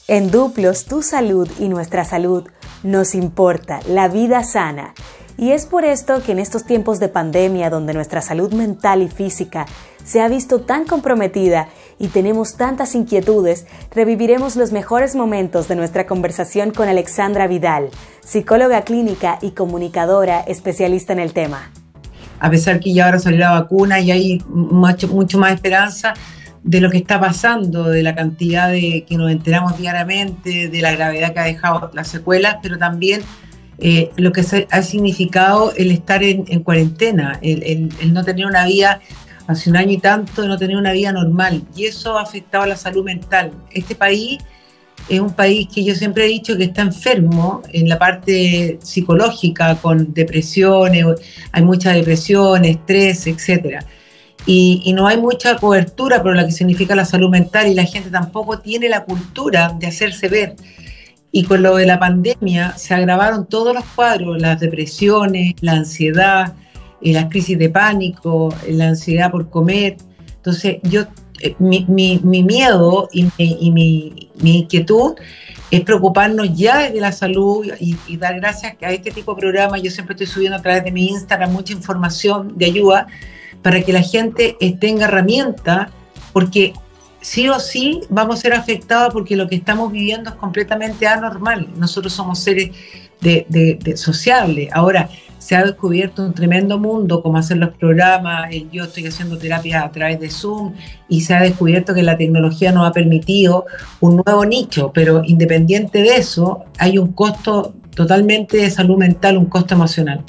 En Duplos, tu salud y nuestra salud nos importa, la vida sana. Y es por esto que en estos tiempos de pandemia, donde nuestra salud mental y física se ha visto tan comprometida y tenemos tantas inquietudes, reviviremos los mejores momentos de nuestra conversación con Alexandra Vidal, psicóloga clínica y comunicadora especialista en el tema. A pesar que ya ahora salió la vacuna y hay mucho más esperanza de lo que está pasando, de la cantidad de que nos enteramos diariamente, de la gravedad que ha dejado las secuelas, pero también lo que ha significado el estar en cuarentena, el no tener una vida, hace un año y tanto, de no tener una vida normal, y eso ha afectado a la salud mental. Este país es un país que yo siempre he dicho que está enfermo en la parte psicológica, con depresiones, hay mucha depresión, estrés, etcétera. Y no hay mucha cobertura por lo que significa la salud mental, y la gente tampoco tiene la cultura de hacerse ver. Y con lo de la pandemia se agravaron todos los cuadros, las depresiones, la ansiedad, las crisis de pánico, la ansiedad por comer. Entonces mi miedo y mi inquietud es preocuparnos ya desde la salud y dar gracias a este tipo de programas. Yo siempre estoy subiendo a través de mi Instagram mucha información de ayuda para que la gente tenga herramientas, porque sí o sí vamos a ser afectados, porque lo que estamos viviendo es completamente anormal. Nosotros somos seres sociables. Ahora se ha descubierto un tremendo mundo, como hacer los programas. Yo estoy haciendo terapias a través de Zoom y se ha descubierto que la tecnología nos ha permitido un nuevo nicho, pero independiente de eso hay un costo totalmente de salud mental, un costo emocional.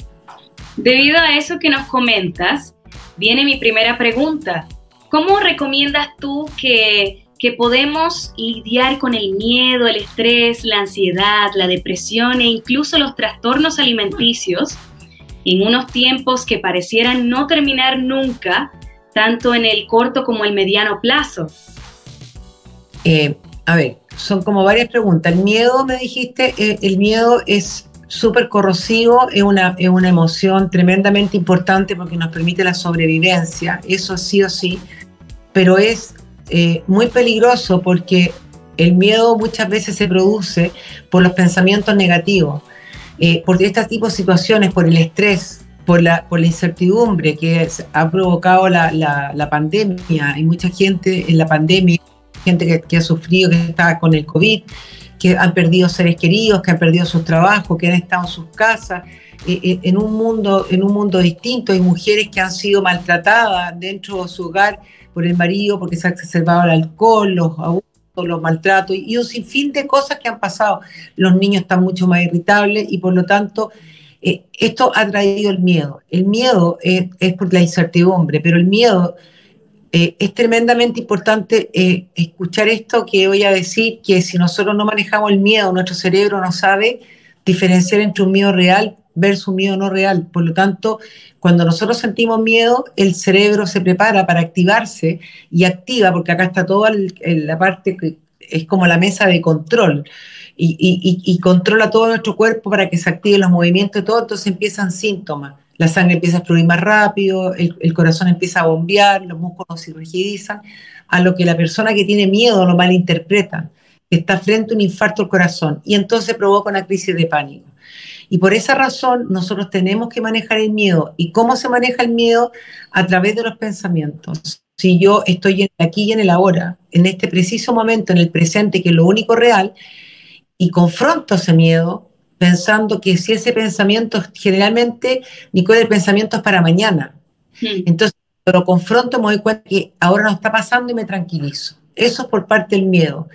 Debido a eso que nos comentas, viene mi primera pregunta. ¿Cómo recomiendas tú que podemos lidiar con el miedo, el estrés, la ansiedad, la depresión e incluso los trastornos alimenticios en unos tiempos que parecieran no terminar nunca, tanto en el corto como el mediano plazo? A ver, son como varias preguntas. El miedo, me dijiste, el miedo es súper corrosivo, es una emoción tremendamente importante porque nos permite la sobrevivencia, eso sí o sí, pero es muy peligroso porque el miedo muchas veces se produce por los pensamientos negativos, por este tipo de situaciones, por el estrés, por la incertidumbre que ha provocado la pandemia. Hay mucha gente en la pandemia, gente que ha sufrido, que está con el COVID, que han perdido seres queridos, que han perdido sus trabajos, que han estado en sus casas, en un mundo distinto. Hay mujeres que han sido maltratadas dentro de su hogar por el marido porque se ha exacerbado el alcohol, los abusos, los maltratos y un sinfín de cosas que han pasado. Los niños están mucho más irritables y por lo tanto esto ha traído el miedo. El miedo es por la incertidumbre, pero el miedo... es tremendamente importante escuchar esto que voy a decir, que si nosotros no manejamos el miedo, nuestro cerebro no sabe diferenciar entre un miedo real versus un miedo no real. Por lo tanto, cuando nosotros sentimos miedo, el cerebro se prepara para activarse y activa, porque acá está toda la parte que es como la mesa de control, y controla todo nuestro cuerpo para que se activen los movimientos y todo. Entonces empiezan síntomas. La sangre empieza a fluir más rápido, el corazón empieza a bombear, los músculos se rigidizan, a lo que la persona que tiene miedo lo malinterpreta, que está frente a un infarto al corazón, y entonces provoca una crisis de pánico. Y por esa razón nosotros tenemos que manejar el miedo. ¿Y cómo se maneja el miedo? A través de los pensamientos. Si yo estoy en el aquí y en el ahora, en este preciso momento, en el presente, que es lo único real, y confronto ese miedo, pensando que si ese pensamiento, generalmente, Nicole, el pensamiento es para mañana. Entonces, cuando lo confronto, me doy cuenta que ahora no está pasando y me tranquilizo. Eso es por parte del miedo.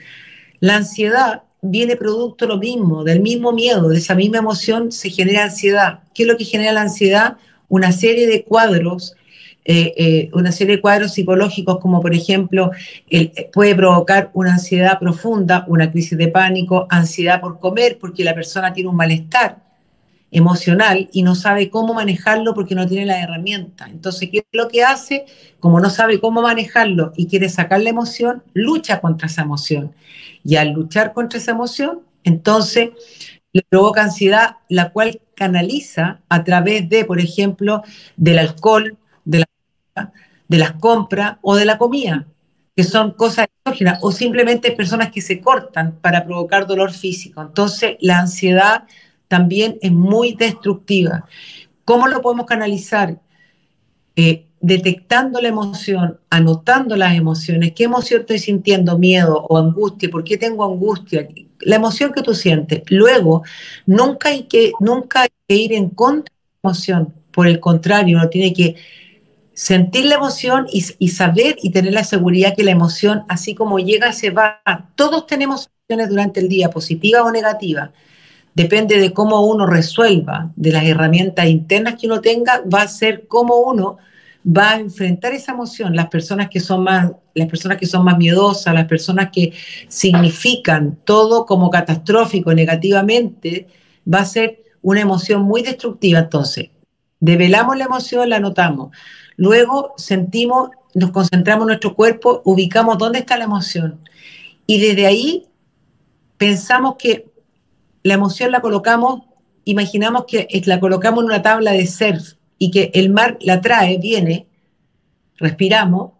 La ansiedad viene producto lo mismo, del mismo miedo, de esa misma emoción se genera ansiedad. ¿Qué es lo que genera la ansiedad? Una serie de cuadros psicológicos, como por ejemplo, puede provocar una ansiedad profunda, una crisis de pánico, ansiedad por comer, porque la persona tiene un malestar emocional y no sabe cómo manejarlo porque no tiene la herramienta. Entonces, ¿qué es lo que hace? Como no sabe cómo manejarlo y quiere sacar la emoción, lucha contra esa emoción. Y al luchar contra esa emoción, entonces le provoca ansiedad, la cual canaliza a través de, por ejemplo, del alcohol, de las compras o de la comida. que son cosas exógenas, o simplemente personas que se cortan para provocar dolor físico. Entonces, la ansiedad también es muy destructiva. ¿Cómo lo podemos canalizar? Detectando la emoción, anotando las emociones, qué emoción estoy sintiendo, miedo o angustia, por qué tengo angustia, la emoción que tú sientes. Luego, nunca hay que ir en contra de la emoción, por el contrario, uno tiene que sentir la emoción y saber y tener la seguridad que la emoción, así como llega, se va. Todos tenemos emociones durante el día, positivas o negativas. Depende de cómo uno resuelva, de las herramientas internas que uno tenga, va a ser cómo uno va a enfrentar esa emoción. Las personas que son más miedosas, las personas que significan todo como catastrófico negativamente, va a ser una emoción muy destructiva. Entonces, develamos la emoción, la notamos. Luego sentimos, nos concentramos en nuestro cuerpo, ubicamos dónde está la emoción. Y desde ahí pensamos que la emoción la colocamos, imaginamos que la colocamos en una tabla de surf y que el mar la trae, viene, respiramos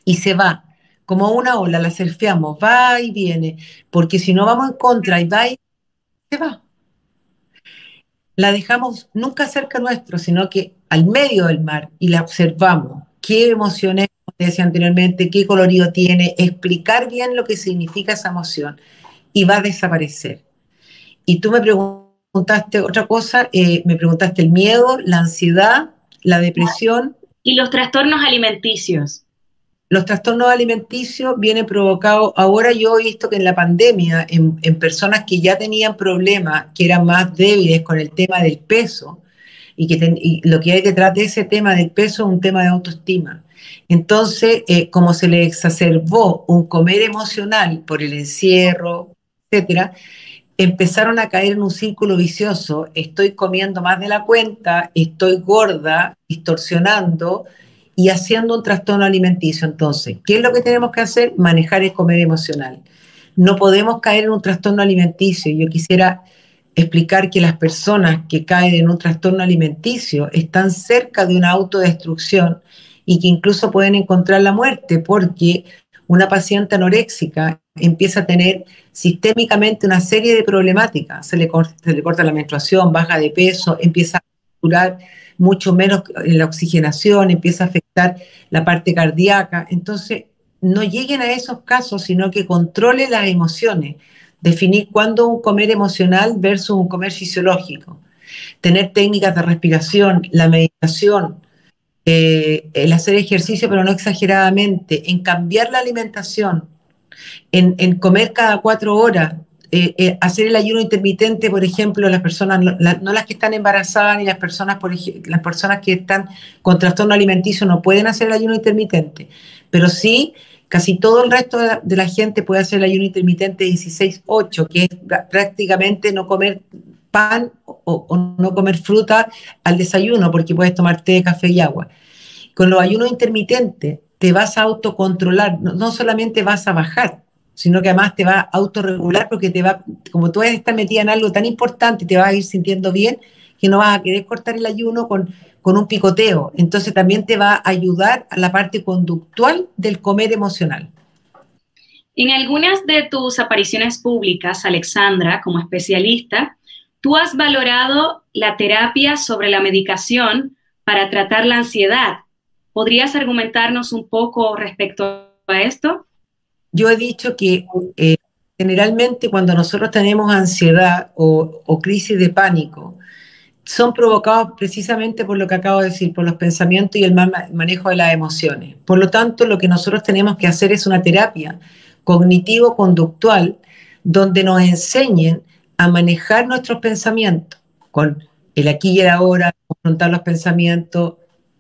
y se va. Como una ola, la surfeamos, va y viene, porque si no vamos en contra y va y se va. La dejamos nunca cerca nuestro, sino que al medio del mar y la observamos. ¿Qué emociones, como te decía anteriormente, qué colorido tiene? Explicar bien lo que significa esa emoción y va a desaparecer. Y tú me preguntaste otra cosa, me preguntaste el miedo, la ansiedad, la depresión. Y los trastornos alimenticios. Los trastornos alimenticios vienen provocados, ahora yo he visto que en la pandemia, en personas que ya tenían problemas, que eran más débiles con el tema del peso, y lo que hay detrás de ese tema del peso es un tema de autoestima. Entonces, como se le exacerbó un comer emocional por el encierro, etcétera, empezaron a caer en un círculo vicioso. Estoy comiendo más de la cuenta, estoy gorda, distorsionando y haciendo un trastorno alimenticio. Entonces, ¿qué es lo que tenemos que hacer? Manejar el comer emocional. No podemos caer en un trastorno alimenticio. Yo quisiera explicar que las personas que caen en un trastorno alimenticio están cerca de una autodestrucción y que incluso pueden encontrar la muerte, porque una paciente anoréxica empieza a tener sistémicamente una serie de problemáticas. Se le corta la menstruación, baja de peso, empieza a durar mucho menos la oxigenación, empieza a afectar la parte cardíaca. Entonces, no lleguen a esos casos, sino que controle las emociones. Definir cuándo un comer emocional versus un comer fisiológico. Tener técnicas de respiración, la meditación, el hacer ejercicio, pero no exageradamente, en cambiar la alimentación, en comer cada 4 horas, hacer el ayuno intermitente, por ejemplo, las personas, no las que están embarazadas ni las personas, las personas que están con trastorno alimenticio no pueden hacer el ayuno intermitente, pero sí, casi todo el resto de la gente puede hacer el ayuno intermitente 16-8, que es prácticamente no comer pan o no comer fruta al desayuno, porque puedes tomar té, café y agua. Con los ayunos intermitentes te vas a autocontrolar, no solamente vas a bajar, sino que además te va a autorregular porque como tú vas a estar metida en algo tan importante, te vas a ir sintiendo bien que no vas a querer cortar el ayuno con un picoteo. Entonces también te va a ayudar a la parte conductual del comer emocional. En algunas de tus apariciones públicas, Alexandra, como especialista, tú has valorado la terapia sobre la medicación para tratar la ansiedad. ¿Podrías argumentarnos un poco respecto a esto? Yo he dicho que generalmente cuando nosotros tenemos ansiedad o crisis de pánico, son provocados precisamente por lo que acabo de decir, por los pensamientos y el mal manejo de las emociones. Por lo tanto, lo que nosotros tenemos que hacer es una terapia cognitivo-conductual donde nos enseñen a manejar nuestros pensamientos con el aquí y el ahora, confrontar los pensamientos.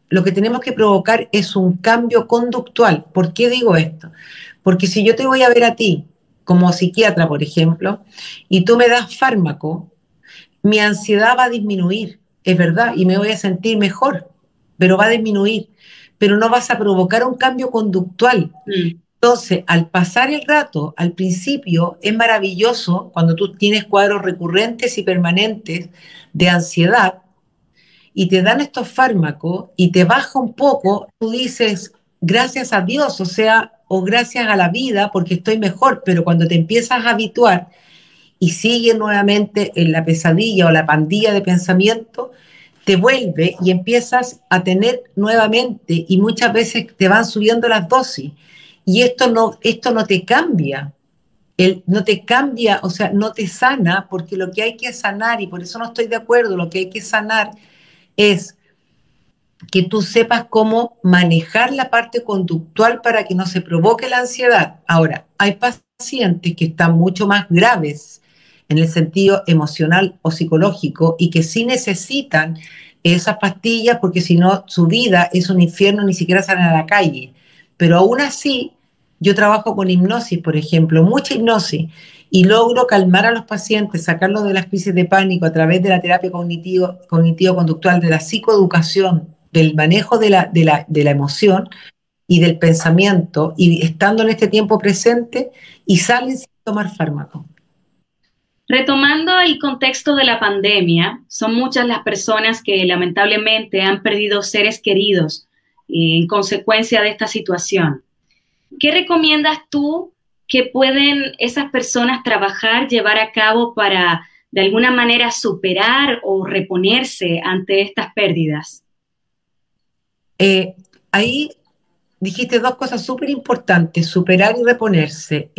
Lo que tenemos que provocar es un cambio conductual. ¿Por qué digo esto? Porque si yo te voy a ver a ti como psiquiatra, por ejemplo, y tú me das fármaco, mi ansiedad va a disminuir, es verdad, y me voy a sentir mejor, pero va a disminuir, pero no vas a provocar un cambio conductual. Entonces, al pasar el rato, al principio, es maravilloso cuando tú tienes cuadros recurrentes y permanentes de ansiedad y te dan estos fármacos y te baja un poco, tú dices, gracias a Dios, o sea, o gracias a la vida porque estoy mejor, pero cuando te empiezas a habituar y sigues nuevamente en la pesadilla o la pandilla de pensamiento, te vuelve y empiezas a tener nuevamente y muchas veces te van subiendo las dosis. Y esto no te cambia, no te cambia, o sea, no te sana, porque lo que hay que sanar, y por eso no estoy de acuerdo, lo que hay que sanar es que tú sepas cómo manejar la parte conductual para que no se provoque la ansiedad. Ahora, hay pacientes que están mucho más graves en el sentido emocional o psicológico y que sí necesitan esas pastillas porque si no su vida es un infierno, ni siquiera salen a la calle. Pero aún así, yo trabajo con hipnosis, por ejemplo, mucha hipnosis, y logro calmar a los pacientes, sacarlos de las crisis de pánico a través de la terapia cognitivo-conductual, de la psicoeducación, del manejo de la emoción y del pensamiento, y estando en este tiempo presente, y salen sin tomar fármaco. Retomando el contexto de la pandemia, son muchas las personas que lamentablemente han perdido seres queridos en consecuencia de esta situación. ¿Qué recomiendas tú que pueden esas personas trabajar, llevar a cabo para de alguna manera superar o reponerse ante estas pérdidas? Ahí dijiste dos cosas súper importantes, superar y reponerse.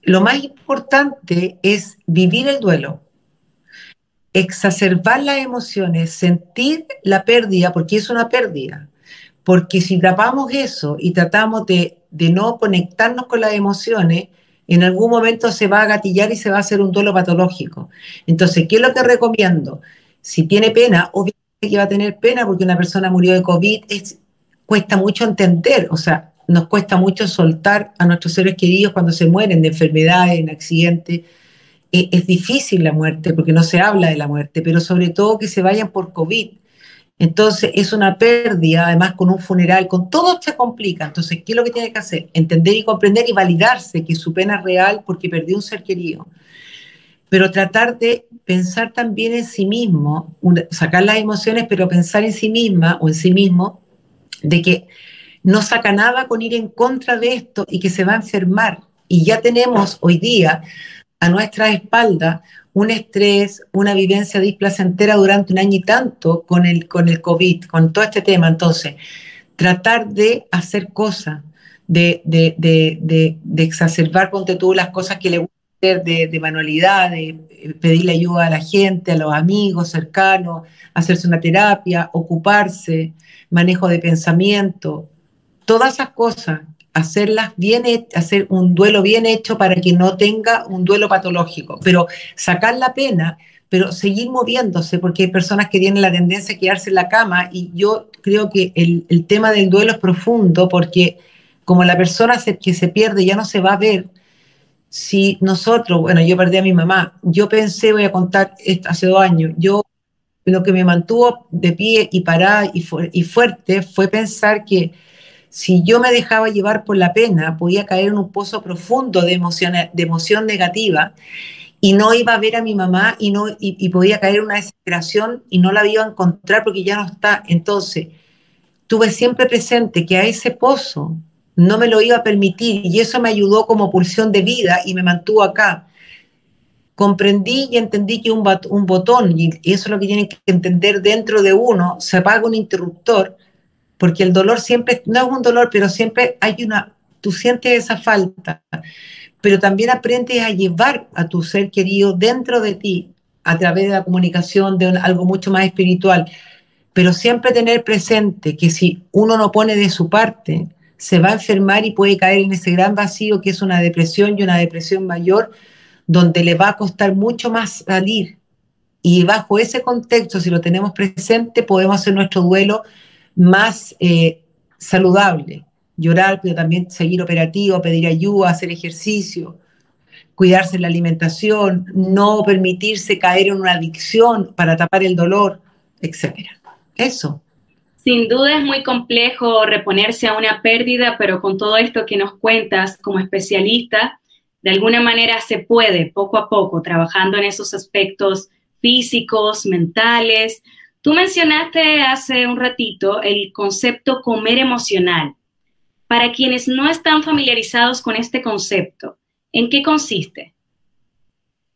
Lo más importante es vivir el duelo, exacerbar las emociones, sentir la pérdida, porque es una pérdida. Porque si tapamos eso y tratamos de no conectarnos con las emociones, en algún momento se va a gatillar y se va a hacer un duelo patológico. Entonces, ¿qué es lo que recomiendo? Si tiene pena, obviamente que va a tener pena porque una persona murió de COVID, cuesta mucho entender, o sea, nos cuesta mucho soltar a nuestros seres queridos cuando se mueren de enfermedades, en accidentes. Es difícil la muerte porque no se habla de la muerte, pero sobre todo que se vayan por COVID. Entonces es una pérdida, además con un funeral, con todo se complica. Entonces, ¿qué es lo que tiene que hacer? Entender y comprender y validarse que su pena es real porque perdió un ser querido. Pero tratar de pensar también en sí mismo, sacar las emociones, pero pensar en sí misma o en sí mismo, de que no saca nada con ir en contra de esto y que se va a enfermar. Y ya tenemos hoy día a nuestra espalda un estrés, una vivencia displacentera durante un año y tanto con el COVID, con todo este tema. Entonces, tratar de hacer cosas, de exacerbar, ponte tú, las cosas que le gusta hacer de manualidad, de pedirle ayuda a la gente, a los amigos cercanos, hacerse una terapia, ocuparse, manejo de pensamiento, todas esas cosas, hacerlas bien, hacer un duelo bien hecho para que no tenga un duelo patológico, pero sacar la pena, pero seguir moviéndose, porque hay personas que tienen la tendencia a quedarse en la cama, y yo creo que el tema del duelo es profundo, porque como la persona que se pierde ya no se va a ver, si nosotros, bueno, yo perdí a mi mamá, yo pensé, voy a contar, hace 2 años, yo lo que me mantuvo de pie y parada y fuerte fue pensar que si yo me dejaba llevar por la pena, podía caer en un pozo profundo de emoción negativa y no iba a ver a mi mamá y podía caer en una desesperación y no la iba a encontrar porque ya no está. Entonces, tuve siempre presente que a ese pozo no me lo iba a permitir y eso me ayudó como pulsión de vida y me mantuvo acá. Comprendí y entendí que un botón, y eso es lo que tienen que entender dentro de uno, se apaga un interruptor porque el dolor siempre, no es un dolor, pero siempre hay tú sientes esa falta, pero también aprendes a llevar a tu ser querido dentro de ti a través de la comunicación, de algo mucho más espiritual, pero siempre tener presente que si uno no pone de su parte, se va a enfermar y puede caer en ese gran vacío que es una depresión y una depresión mayor, donde le va a costar mucho más salir. Y bajo ese contexto, si lo tenemos presente, podemos hacer nuestro duelo más saludable. Llorar, pero también seguir operativo, pedir ayuda, hacer ejercicio, cuidarse en la alimentación, no permitirse caer en una adicción para tapar el dolor, etcétera. Eso. Sin duda es muy complejo reponerse a una pérdida, pero con todo esto que nos cuentas como especialista, de alguna manera se puede, poco a poco, trabajando en esos aspectos físicos, mentales. Tú mencionaste hace un ratito el concepto comer emocional. Para quienes no están familiarizados con este concepto, ¿en qué consiste?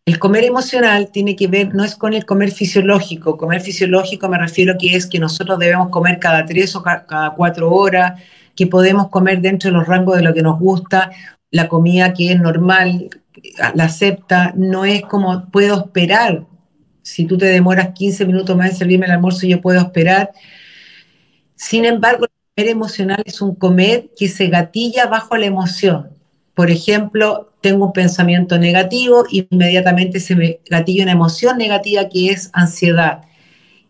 El comer emocional tiene que ver, no es con el comer fisiológico. Comer fisiológico me refiero que es que nosotros debemos comer cada 3 o cada 4 horas, que podemos comer dentro de los rangos de lo que nos gusta, la comida que es normal, la acepta, no es como puedo esperar. Si tú te demoras 15 minutos más en servirme el almuerzo, yo puedo esperar. Sin embargo, el comer emocional es un comer que se gatilla bajo la emoción. Por ejemplo, tengo un pensamiento negativo, inmediatamente se me gatilla una emoción negativa que es ansiedad.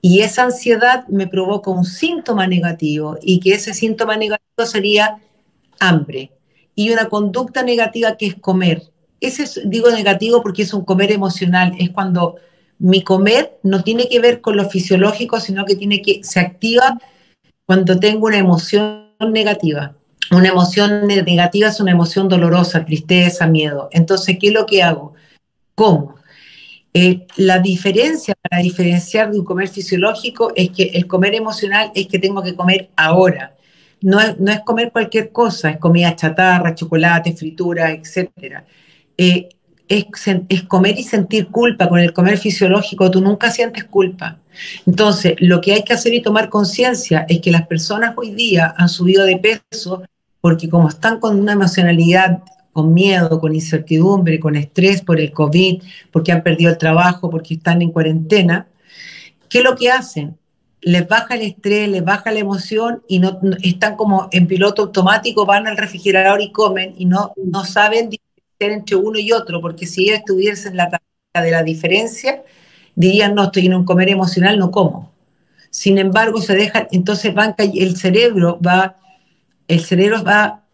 Y esa ansiedad me provoca un síntoma negativo y que ese síntoma negativo sería hambre. Y una conducta negativa que es comer. Ese es, digo negativo porque es un comer emocional. Es cuando mi comer no tiene que ver con lo fisiológico, sino que se activa cuando tengo una emoción negativa. Una emoción negativa es una emoción dolorosa, tristeza, miedo. Entonces, ¿qué es lo que hago? ¿Cómo? La diferencia, para diferenciar de un comer fisiológico, es que el comer emocional es que tengo que comer ahora. No es comer cualquier cosa, es comida chatarra, chocolate, fritura, etc. Eh, es comer y sentir culpa. Con el comer fisiológico tú nunca sientes culpa. Entonces, lo que hay que hacer y tomar conciencia es que las personas hoy día han subido de peso porque como están con una emocionalidad, con miedo, con incertidumbre, con estrés por el COVID, porque han perdido el trabajo, porque están en cuarentena, ¿qué es lo que hacen? Les baja el estrés, les baja la emoción y no están como en piloto automático, van al refrigerador y comen y no saben diferenciar entre uno y otro, porque si ellos estuviesen en la tabla de la diferencia, dirían, no, estoy en un comer emocional, no como. Sin embargo, se dejan, entonces el cerebro va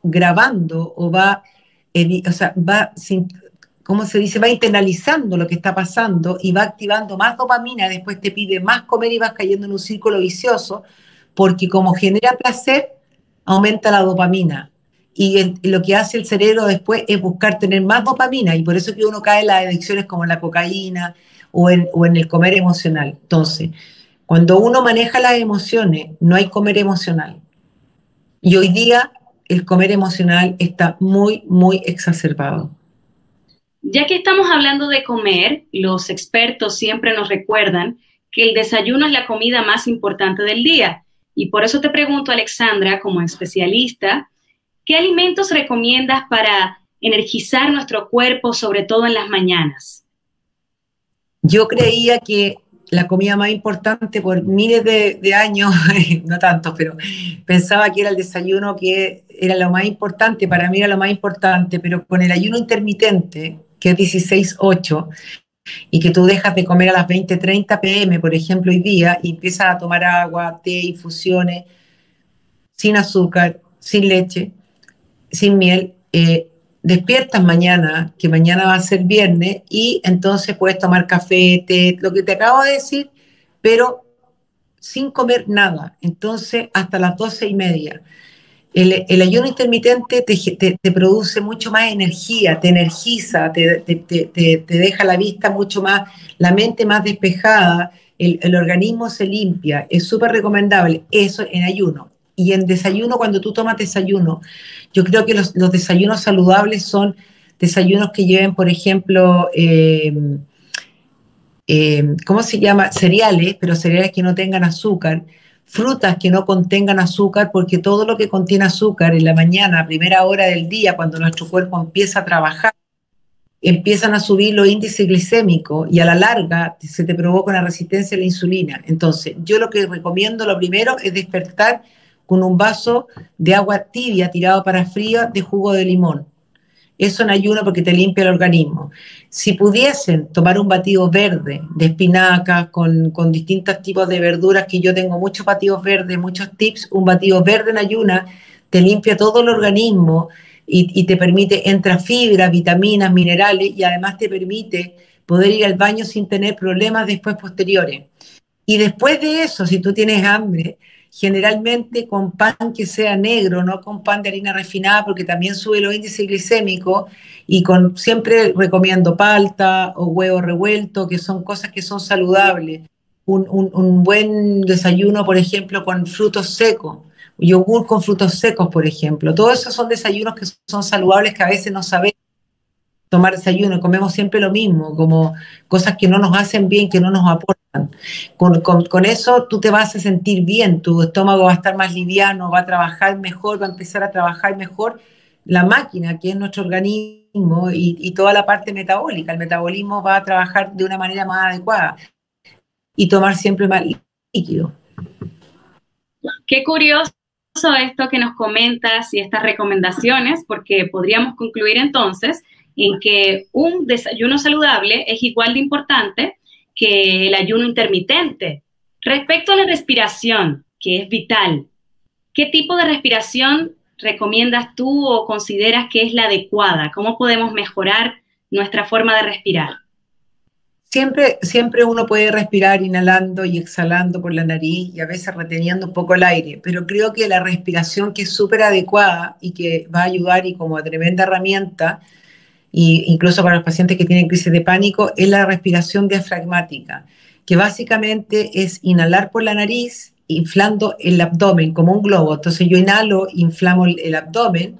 grabando o ¿cómo se dice? Va internalizando lo que está pasando y va activando más dopamina, después te pide más comer y vas cayendo en un círculo vicioso, porque como genera placer, aumenta la dopamina. Y lo que hace el cerebro después es buscar tener más dopamina, y por eso que uno cae en las adicciones como la cocaína o en el comer emocional. Entonces, cuando uno maneja las emociones, no hay comer emocional. Y hoy día el comer emocional está muy, muy exacerbado. Ya que estamos hablando de comer, los expertos siempre nos recuerdan que el desayuno es la comida más importante del día. Y por eso te pregunto, Alexandra, como especialista, ¿qué alimentos recomiendas para energizar nuestro cuerpo, sobre todo en las mañanas? Yo creía que la comida más importante por miles de años, no tanto, pero pensaba que era el desayuno, que era lo más importante, para mí era lo más importante, pero con el ayuno intermitente, que es 16-8, y que tú dejas de comer a las 20:30 p.m., por ejemplo, hoy día, y empiezas a tomar agua, té, infusiones, sin azúcar, sin leche, sin miel, despiertas mañana, que mañana va a ser viernes, y entonces puedes tomar café, té, lo que te acabo de decir, pero sin comer nada. Entonces, hasta las 12:30. El ayuno intermitente te produce mucho más energía, te energiza, te deja la vista mucho más, la mente más despejada, el organismo se limpia, es súper recomendable eso en ayuno. Y en desayuno, cuando tú tomas desayuno, yo creo que los desayunos saludables son desayunos que lleven, por ejemplo, ¿cómo se llama? Cereales, pero cereales que no tengan azúcar, frutas que no contengan azúcar, porque todo lo que contiene azúcar en la mañana, a primera hora del día, cuando nuestro cuerpo empieza a trabajar, empiezan a subir los índices glicémicos y a la larga se te provoca una resistencia a la insulina. Entonces, yo lo que recomiendo, lo primero, es despertar con un vaso de agua tibia tirado para frío de jugo de limón. Eso en ayuno porque te limpia el organismo. Si pudiesen tomar un batido verde de espinacas con distintos tipos de verduras, que yo tengo muchos batidos verdes, muchos tips, un batido verde en ayuna te limpia todo el organismo y te permite, entra fibra, vitaminas, minerales, y además te permite poder ir al baño sin tener problemas después posteriores. Y después de eso, si tú tienes hambre, generalmente con pan que sea negro, no con pan de harina refinada, porque también sube los índices glicémicos, y siempre recomiendo palta o huevo revuelto, que son cosas que son saludables. Un buen desayuno, por ejemplo, con frutos secos, yogur con frutos secos, por ejemplo. Todos esos son desayunos que son saludables, que a veces no sabemos tomar desayuno, comemos siempre lo mismo, como cosas que no nos hacen bien, que no nos aportan. Con eso tú te vas a sentir bien, tu estómago va a estar más liviano, va a trabajar mejor, va a empezar a trabajar mejor la máquina, que es nuestro organismo, y toda la parte metabólica. El metabolismo va a trabajar de una manera más adecuada y tomar siempre más líquido. Qué curioso esto que nos comentas y estas recomendaciones, porque podríamos concluir entonces en que un desayuno saludable es igual de importante que el ayuno intermitente. Respecto a la respiración, que es vital, ¿qué tipo de respiración recomiendas tú o consideras que es la adecuada? ¿Cómo podemos mejorar nuestra forma de respirar? Siempre uno puede respirar inhalando y exhalando por la nariz y a veces reteniendo un poco el aire, pero creo que la respiración que es súper adecuada y que va a ayudar y como tremenda herramienta, y incluso para los pacientes que tienen crisis de pánico, es la respiración diafragmática, que básicamente es inhalar por la nariz, inflando el abdomen como un globo. Entonces yo inhalo, inflamo el abdomen,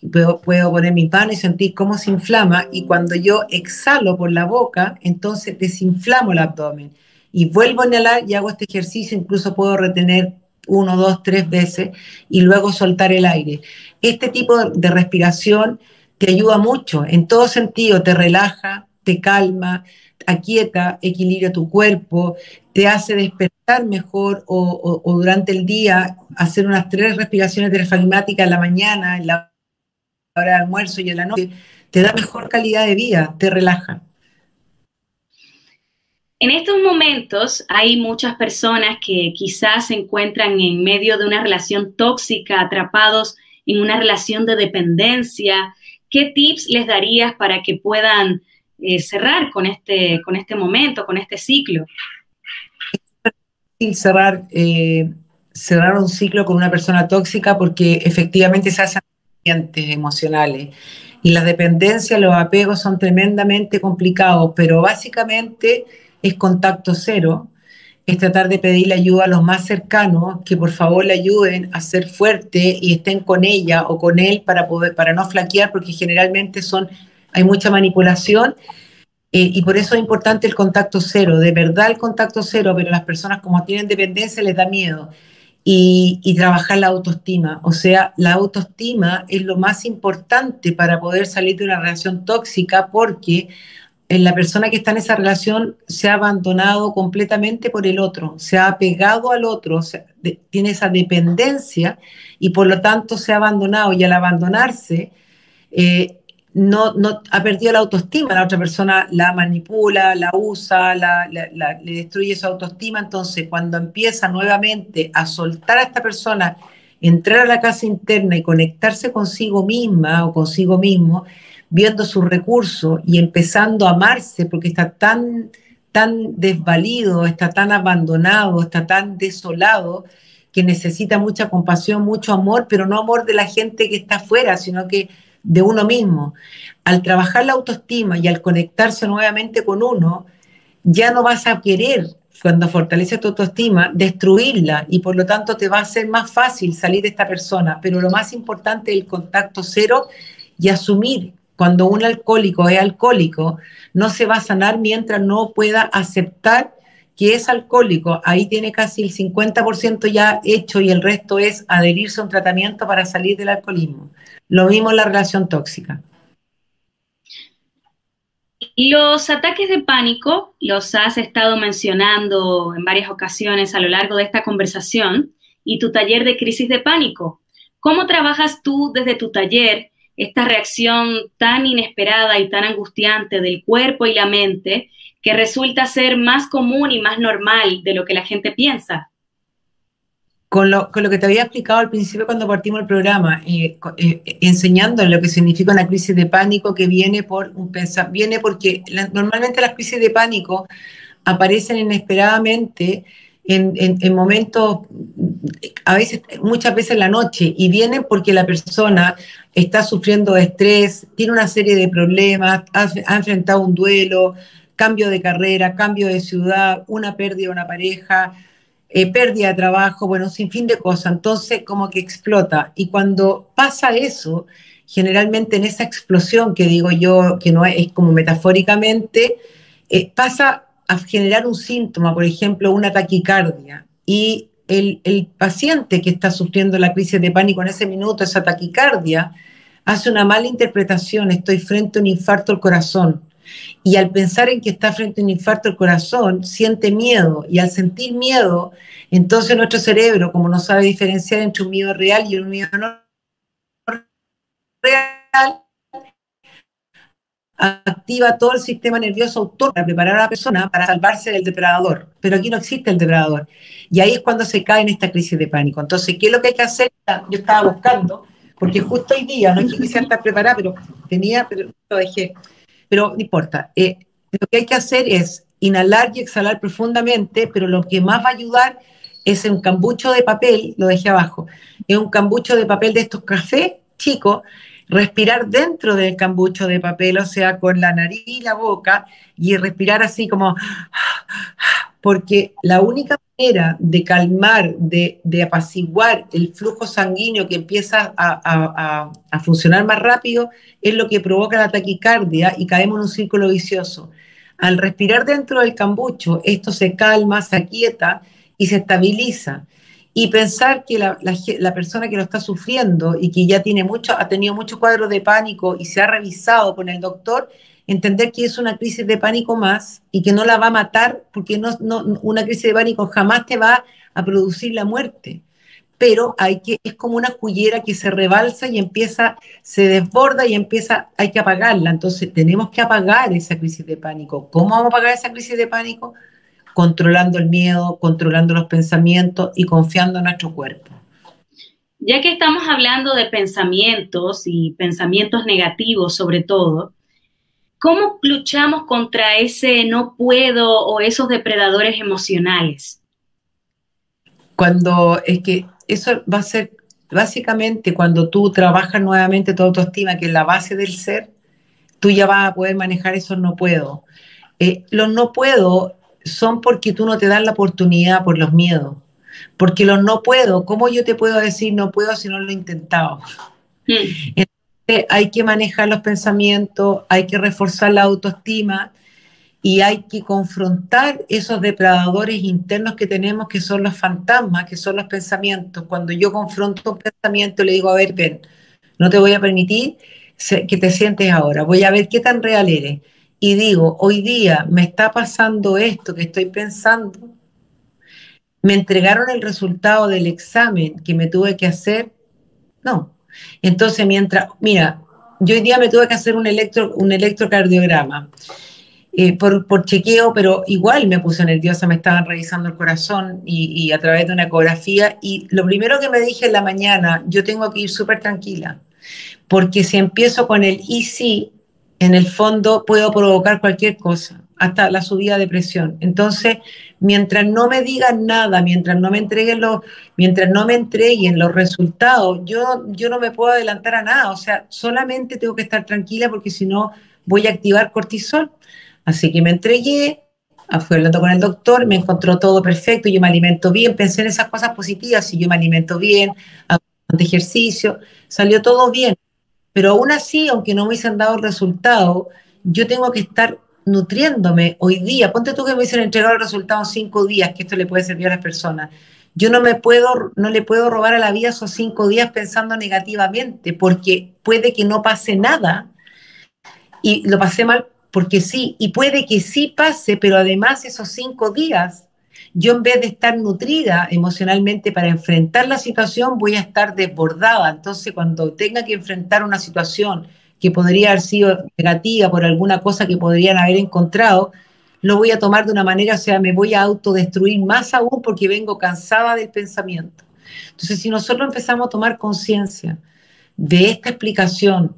y puedo poner mi mano y sentir cómo se inflama, y cuando yo exhalo por la boca, entonces desinflamo el abdomen. Y vuelvo a inhalar y hago este ejercicio, incluso puedo retener 1, 2, 3 veces y luego soltar el aire. Este tipo de respiración te ayuda mucho, en todo sentido, te relaja, te calma, aquieta, equilibra tu cuerpo, te hace despertar mejor o durante el día hacer unas 3 respiraciones diafragmáticas en la mañana, en la hora de almuerzo y en la noche, te da mejor calidad de vida, te relaja. En estos momentos hay muchas personas que quizás se encuentran en medio de una relación tóxica, atrapados en una relación de dependencia. ¿Qué tips les darías para que puedan cerrar con este momento, con este ciclo? Cerrar un ciclo con una persona tóxica, porque efectivamente se hacen dependientes emocionales y las dependencias, los apegos son tremendamente complicados, pero básicamente es contacto cero, es tratar de pedirle ayuda a los más cercanos, que por favor le ayuden a ser fuerte y estén con ella o con él para no flaquear, porque generalmente hay mucha manipulación, y por eso es importante el contacto cero, de verdad el contacto cero, pero las personas como tienen dependencia les da miedo. Y trabajar la autoestima, o sea, la autoestima es lo más importante para poder salir de una relación tóxica, porque la persona que está en esa relación se ha abandonado completamente por el otro, se ha apegado al otro, tiene esa dependencia y por lo tanto se ha abandonado, y al abandonarse no ha perdido la autoestima, la otra persona la manipula, la usa, le destruye su autoestima. Entonces cuando empieza nuevamente a soltar a esta persona, entrar a la casa interna y conectarse consigo misma o consigo mismo, viendo sus recursos y empezando a amarse, porque está tan desvalido, está tan abandonado, está tan desolado, que necesita mucha compasión, mucho amor, pero no amor de la gente que está afuera, sino que de uno mismo. Al trabajar la autoestima y al conectarse nuevamente con uno, ya no vas a querer, cuando fortalece tu autoestima, destruirla, y por lo tanto te va a ser más fácil salir de esta persona. Pero lo más importante es el contacto cero y asumir. Cuando un alcohólico es alcohólico, no se va a sanar mientras no pueda aceptar que es alcohólico. Ahí tiene casi el 50% ya hecho, y el resto es adherirse a un tratamiento para salir del alcoholismo. Lo mismo en la relación tóxica. Los ataques de pánico los has estado mencionando en varias ocasiones a lo largo de esta conversación, y tu taller de crisis de pánico. ¿Cómo trabajas tú desde tu taller esta reacción tan inesperada y tan angustiante del cuerpo y la mente, que resulta ser más común y más normal de lo que la gente piensa? Con lo que te había explicado al principio cuando partimos el programa, enseñando lo que significa una crisis de pánico, que viene porque normalmente las crisis de pánico aparecen inesperadamente en momentos, muchas veces en la noche, y vienen porque la persona está sufriendo de estrés, tiene una serie de problemas, ha enfrentado un duelo, cambio de carrera, cambio de ciudad, una pérdida de una pareja, pérdida de trabajo, bueno, un sinfín de cosas. Entonces, como que explota. Y cuando pasa eso, generalmente en esa explosión que digo yo, que no es como metafóricamente, pasa a generar un síntoma, por ejemplo, una taquicardia. Y el paciente que está sufriendo la crisis de pánico en ese minuto, esa taquicardia, hace una mala interpretación, estoy frente a un infarto al corazón. Y al pensar en que está frente a un infarto al corazón, siente miedo. Y al sentir miedo, entonces nuestro cerebro, como no sabe diferenciar entre un miedo real y un miedo no real, activa todo el sistema nervioso autónomo para preparar a la persona para salvarse del depredador. Pero aquí no existe el depredador. Y ahí es cuando se cae en esta crisis de pánico. Entonces, ¿qué es lo que hay que hacer? Yo estaba buscando, porque justo hoy día, no es que quisiera estar preparada, pero pero lo dejé. Pero no importa. Lo que hay que hacer es inhalar y exhalar profundamente, pero lo que más va a ayudar es un cambucho de papel, lo dejé abajo, es un cambucho de papel de estos cafés chicos, respirar dentro del cambucho de papel, o sea, con la nariz y la boca, y respirar así como, porque la única manera de calmar, de apaciguar el flujo sanguíneo que empieza a funcionar más rápido, es lo que provoca la taquicardia y caemos en un círculo vicioso. Al respirar dentro del cambucho, esto se calma, se aquieta y se estabiliza. Y pensar que la persona que lo está sufriendo y que ya tiene ha tenido muchos cuadros de pánico y se ha revisado con el doctor, entender que es una crisis de pánico más y que no la va a matar, porque una crisis de pánico jamás te va a producir la muerte. Pero es como una cullera que se rebalsa y se desborda y hay que apagarla. Entonces tenemos que apagar esa crisis de pánico. ¿Cómo vamos a apagar esa crisis de pánico? Controlando el miedo, controlando los pensamientos y confiando en nuestro cuerpo. Ya que estamos hablando de pensamientos y pensamientos negativos sobre todo, ¿cómo luchamos contra ese no puedo o esos depredadores emocionales? Es que eso va a ser básicamente cuando tú trabajas nuevamente tu autoestima, que es la base del ser, tú ya vas a poder manejar esos no puedo. Los no puedo son porque tú no te das la oportunidad por los miedos. Porque los no puedo, ¿cómo yo te puedo decir no puedo si no lo he intentado? Entonces hay que manejar los pensamientos, hay que reforzar la autoestima y hay que confrontar esos depredadores internos que tenemos, que son los fantasmas, que son los pensamientos. Cuando yo confronto un pensamiento, le digo, a ver, ven, no te voy a permitir que te sientes ahora, voy a ver qué tan real eres. Y digo, hoy día me está pasando esto que estoy pensando, me entregaron el resultado del examen que me tuve que hacer, no. Entonces, mira, yo hoy día me tuve que hacer un electrocardiograma por chequeo, pero igual me puse nerviosa, me estaban revisando el corazón y a través de una ecografía. Y lo primero que me dije en la mañana, yo tengo que ir súper tranquila, porque si empiezo con el easy, en el fondo puedo provocar cualquier cosa, hasta la subida de presión. Entonces, mientras no me digan nada, mientras no me entreguen los resultados, yo no me puedo adelantar a nada, o sea, solamente tengo que estar tranquila porque si no voy a activar cortisol. Así que me entregué, fui hablando con el doctor, me encontró todo perfecto, yo me alimento bien, pensé en esas cosas positivas, si yo me alimento bien, hago ejercicio, salió todo bien. Pero aún así, aunque no me hubiesen dado el resultado, yo tengo que estar nutriéndome hoy día. Ponte tú que me hubiesen entregado el resultado en 5 días, que esto le puede servir a las personas. Yo no le puedo robar a la vida esos 5 días pensando negativamente, porque puede que no pase nada y lo pasé mal porque sí, y puede que sí pase, pero además esos 5 días, yo en vez de estar nutrida emocionalmente para enfrentar la situación, voy a estar desbordada. Entonces, cuando tenga que enfrentar una situación que podría haber sido negativa por alguna cosa que podrían haber encontrado, lo voy a tomar de una manera, o sea, me voy a autodestruir más aún porque vengo cansada del pensamiento. Entonces, si nosotros empezamos a tomar conciencia de esta explicación,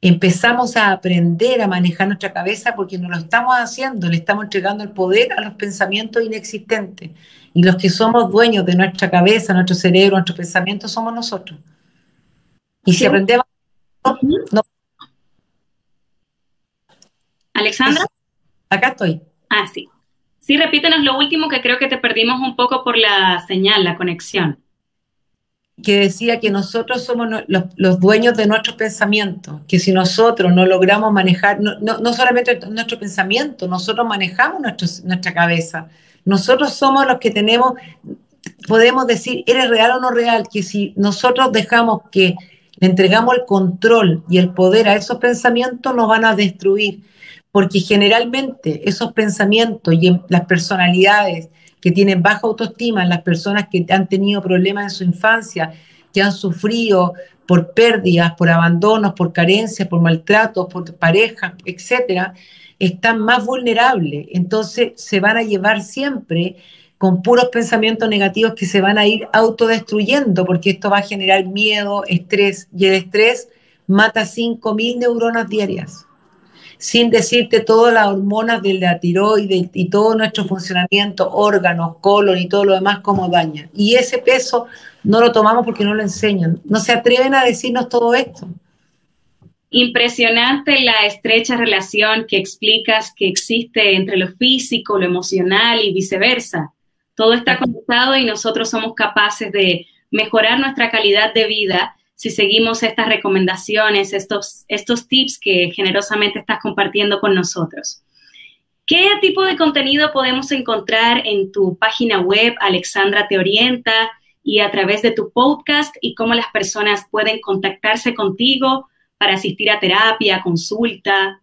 empezamos a aprender a manejar nuestra cabeza porque no lo estamos haciendo, le estamos entregando el poder a los pensamientos inexistentes. Y los que somos dueños de nuestra cabeza, nuestro cerebro, nuestros pensamientos somos nosotros. Y si aprendemos... No, Alexandra. acá estoy. Ah, sí. Sí, repítenos lo último que creo que te perdimos un poco por la señal, la conexión. Que decía que nosotros somos los dueños de nuestros pensamientos, que si nosotros no logramos manejar, no solamente nuestro pensamiento, nosotros manejamos nuestra cabeza. Nosotros somos los que podemos decir, ¿eres real o no real? Que si nosotros dejamos que le entregamos el control y el poder a esos pensamientos, nos van a destruir. Porque generalmente esos pensamientos y las personalidades que tienen baja autoestima, las personas que han tenido problemas en su infancia, que han sufrido por pérdidas, por abandonos, por carencias, por maltratos, por parejas, etcétera, están más vulnerables. Entonces se van a llevar siempre con puros pensamientos negativos que se van a ir autodestruyendo, porque esto va a generar miedo, estrés, y el estrés mata 5.000 neuronas diarias, sin decirte todas las hormonas de la tiroides y todo nuestro funcionamiento, órganos, colon y todo lo demás, cómo daña. Y ese peso no lo tomamos porque no lo enseñan. No se atreven a decirnos todo esto. Impresionante la estrecha relación que explicas que existe entre lo físico, lo emocional y viceversa. Todo está conectado y nosotros somos capaces de mejorar nuestra calidad de vida si seguimos estas recomendaciones, estos tips que generosamente estás compartiendo con nosotros. ¿Qué tipo de contenido podemos encontrar en tu página web, Alexandra Te Orienta, y a través de tu podcast, y cómo las personas pueden contactarse contigo para asistir a terapia, consulta?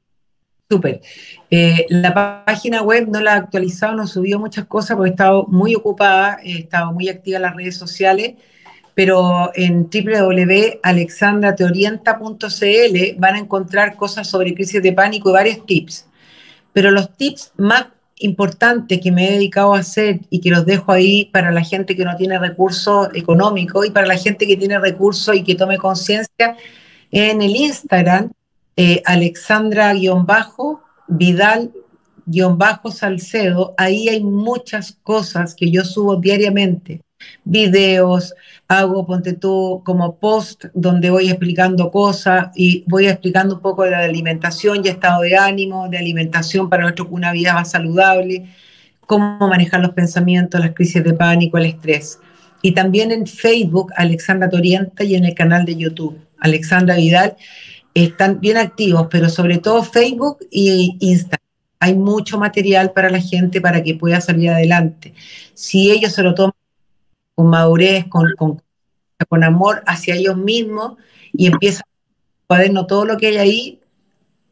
Súper. La página web no la he actualizado, no he subido muchas cosas porque he estado muy ocupada, he estado muy activa en las redes sociales, pero en www.alexandrateorienta.cl van a encontrar cosas sobre crisis de pánico y varios tips. Pero los tips más importantes que me he dedicado a hacer y que los dejo ahí para la gente que no tiene recursos económicos y para la gente que tiene recursos y que tome conciencia, en el Instagram, Alexandra-Vidal-Salcedo, ahí hay muchas cosas que yo subo diariamente. Videos, hago, ponte tú, como post donde voy explicando cosas y voy explicando un poco de la alimentación y estado de ánimo, de alimentación para una vida más saludable, cómo manejar los pensamientos, las crisis de pánico, el estrés. Y también en Facebook, Alexandra Te Orienta, y en el canal de YouTube, Alexandra Vidal, están bien activos, pero sobre todo Facebook y Instagram. Hay mucho material para la gente para que pueda salir adelante. Si ellos se lo toman con madurez, con amor hacia ellos mismos y empiezan a cuaderno todo lo que hay ahí,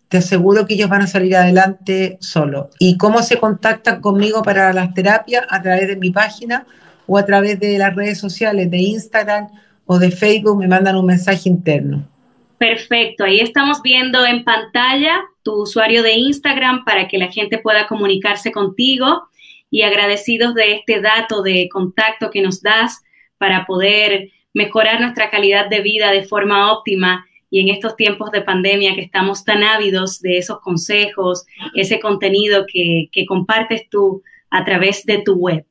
te aseguro que ellos van a salir adelante solos. ¿Y cómo se contactan conmigo para las terapias? A través de mi página o a través de las redes sociales, de Instagram o de Facebook, me mandan un mensaje interno. Perfecto, ahí estamos viendo en pantalla tu usuario de Instagram para que la gente pueda comunicarse contigo, y agradecidos de este dato de contacto que nos das para poder mejorar nuestra calidad de vida de forma óptima, y en estos tiempos de pandemia que estamos tan ávidos de esos consejos, ese contenido que compartes tú a través de tu web.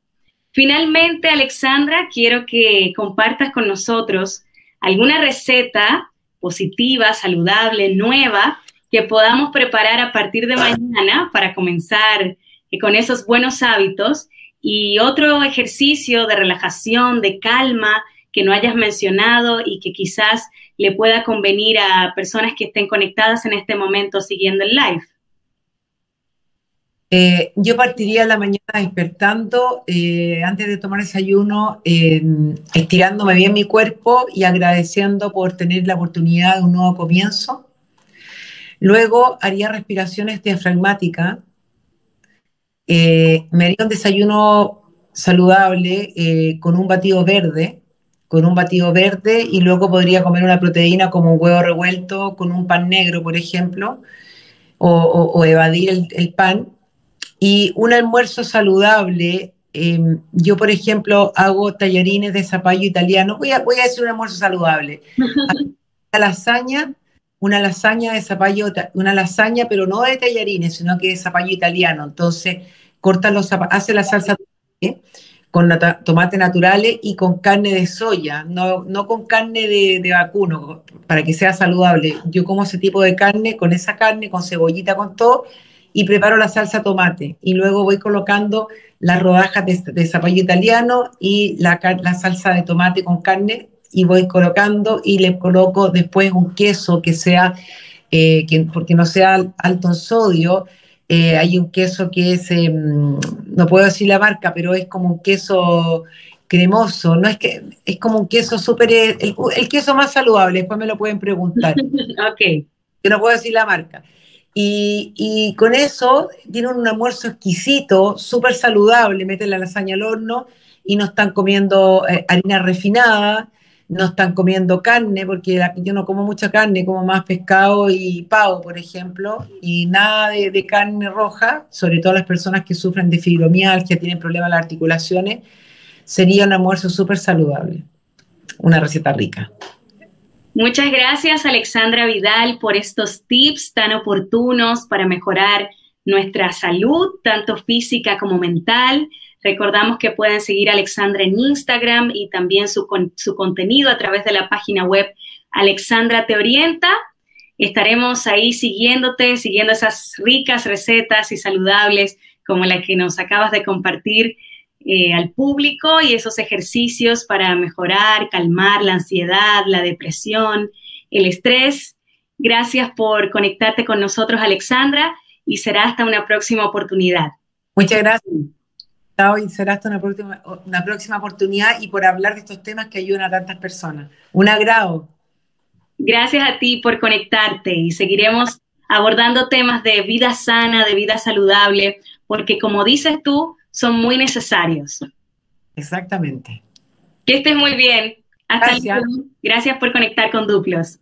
Finalmente, Alexandra, quiero que compartas con nosotros alguna receta positiva, saludable, nueva, que podamos preparar a partir de mañana para comenzar con esos buenos hábitos, y otro ejercicio de relajación, de calma, que no hayas mencionado y que quizás le pueda convenir a personas que estén conectadas en este momento siguiendo el live. Yo partiría la mañana despertando, antes de tomar desayuno, estirándome bien mi cuerpo y agradeciendo por tener la oportunidad de un nuevo comienzo. Luego haría respiraciones diafragmáticas. Me haría un desayuno saludable con un batido verde, y luego podría comer una proteína como un huevo revuelto con un pan negro, por ejemplo, o evadir el pan. Y un almuerzo saludable, yo por ejemplo hago tallarines de zapallo italiano, voy a decir un almuerzo saludable, una lasaña de zapallo, una lasaña pero no de tallarines, sino que de zapallo italiano. Entonces hace la salsa con tomate naturales y con carne de soya, no con carne de vacuno, para que sea saludable. Yo como ese tipo de carne, con esa carne, con cebollita, con todo, y preparo la salsa tomate. Y luego voy colocando las rodajas de zapallo italiano y la salsa de tomate con carne, y voy colocando y le coloco después un queso que sea, porque no sea alto en sodio. Hay un queso que es, no puedo decir la marca, pero es como un queso cremoso, no es que es como un queso súper, el queso más saludable, después me lo pueden preguntar. Ok. Que no puedo decir la marca. Y con eso tienen un almuerzo exquisito, súper saludable, meten la lasaña al horno y no están comiendo harina refinada, no están comiendo carne, porque yo no como mucha carne, como más pescado y pavo, por ejemplo, y nada de carne roja, sobre todo las personas que sufren de fibromialgia, tienen problemas en las articulaciones, sería un almuerzo súper saludable, una receta rica. Muchas gracias, Alexandra Vidal, por estos tips tan oportunos para mejorar nuestra salud, tanto física como mental. Recordamos que pueden seguir a Alexandra en Instagram y también su contenido a través de la página web Alexandra Te Orienta. Estaremos ahí siguiéndote, siguiendo esas ricas recetas y saludables como la que nos acabas de compartir al público, y esos ejercicios para mejorar, calmar la ansiedad, la depresión, el estrés. Gracias por conectarte con nosotros, Alexandra, y será hasta una próxima oportunidad. Muchas gracias. Y será hasta una próxima oportunidad, y por hablar de estos temas que ayudan a tantas personas. Un agrado. Gracias a ti por conectarte, y seguiremos abordando temas de vida sana, de vida saludable, porque como dices tú, son muy necesarios. Exactamente. Que estés muy bien. Hasta Gracias. luego. Gracias por conectar con Duplos.